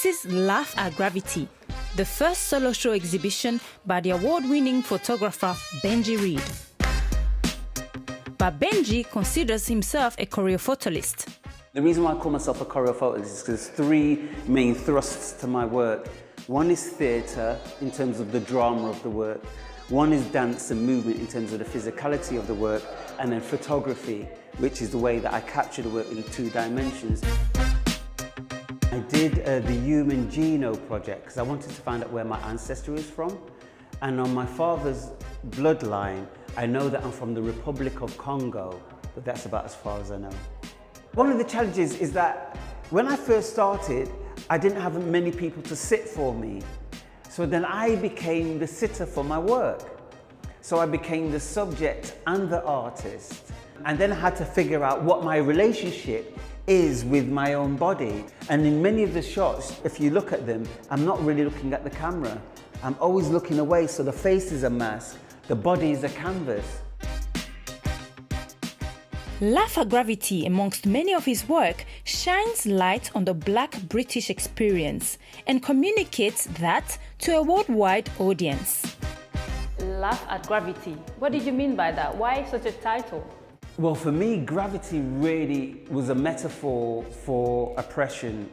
This is Laugh at Gravity, the first solo show exhibition by the award-winning photographer Benji Reed. But Benji considers himself a choreophotolist. The reason why I call myself a choreophotolist is because there's three main thrusts to my work. One is theatre, in terms of the drama of the work. One is dance and movement, in terms of the physicality of the work. And then photography, which is the way that I capture the work in 2 dimensions. I did the Human Genome Project because I wanted to find out where my ancestry is from. And on my father's bloodline, I know that I'm from the Republic of Congo, but that's about as far as I know. One of the challenges is that when I first started, I didn't have many people to sit for me. So then I became the sitter for my work. So I became the subject and the artist. And then I had to figure out what my relationship is with my own body. And in many of the shots, if you look at them, I'm not really looking at the camera. I'm always looking away, so the face is a mask, the body is a canvas. Laugh at Gravity, amongst many of his work, shines light on the Black British experience and communicates that to a worldwide audience. Laugh at Gravity. What did you mean by that? Why such a title? Well, for me, gravity really was a metaphor for oppression,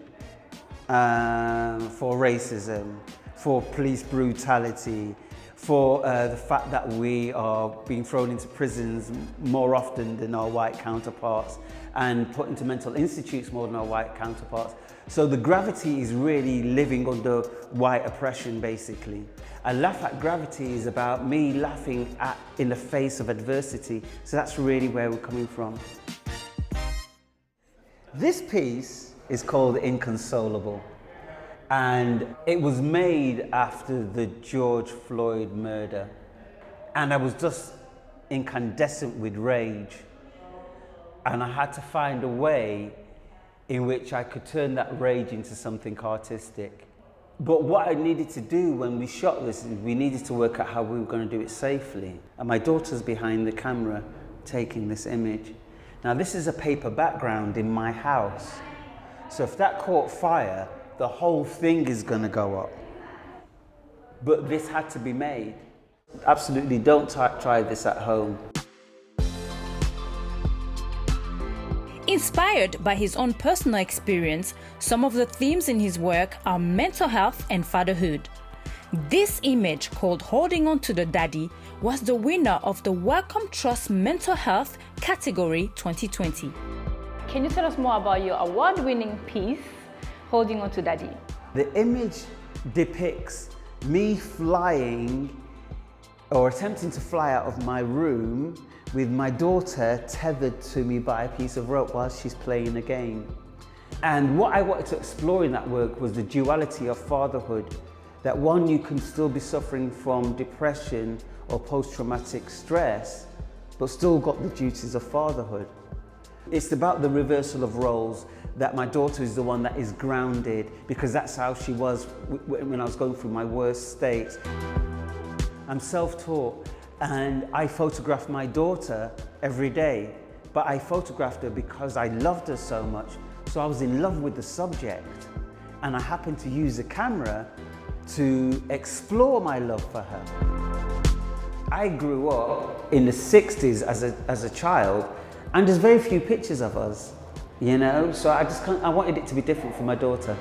for racism, for police brutality, for the fact that we are being thrown into prisons more often than our white counterparts and put into mental institutes more than our white counterparts. So the gravity is really living under white oppression, basically. A Laugh at Gravity is about me laughing in the face of adversity. So that's really where we're coming from. This piece is called Inconsolable. And it was made after the George Floyd murder. And I was just incandescent with rage. And I had to find a way in which I could turn that rage into something artistic. But what I needed to do when we shot this is we needed to work out how we were going to do it safely. And my daughter's behind the camera taking this image. Now this is a paper background in my house. So if that caught fire, the whole thing is going to go up. But this had to be made. Absolutely don't try this at home. Inspired by his own personal experience, some of the themes in his work are mental health and fatherhood. This image, called Holding On to the Daddy, was the winner of the Wellcome Trust Mental Health category 2020. Can you tell us more about your award-winning piece, Holding On to Daddy? The image depicts me flying or attempting to fly out of my room with my daughter tethered to me by a piece of rope while she's playing a game. And what I wanted to explore in that work was the duality of fatherhood. That one, you can still be suffering from depression or post-traumatic stress, but still got the duties of fatherhood. It's about the reversal of roles, that my daughter is the one that is grounded because that's how she was when I was going through my worst state. I'm self-taught and I photograph my daughter every day, but I photographed her because I loved her so much. So I was in love with the subject and I happened to use a camera to explore my love for her. I grew up in the 60s as a child, and there's very few pictures of us, you know? So I wanted it to be different for my daughter.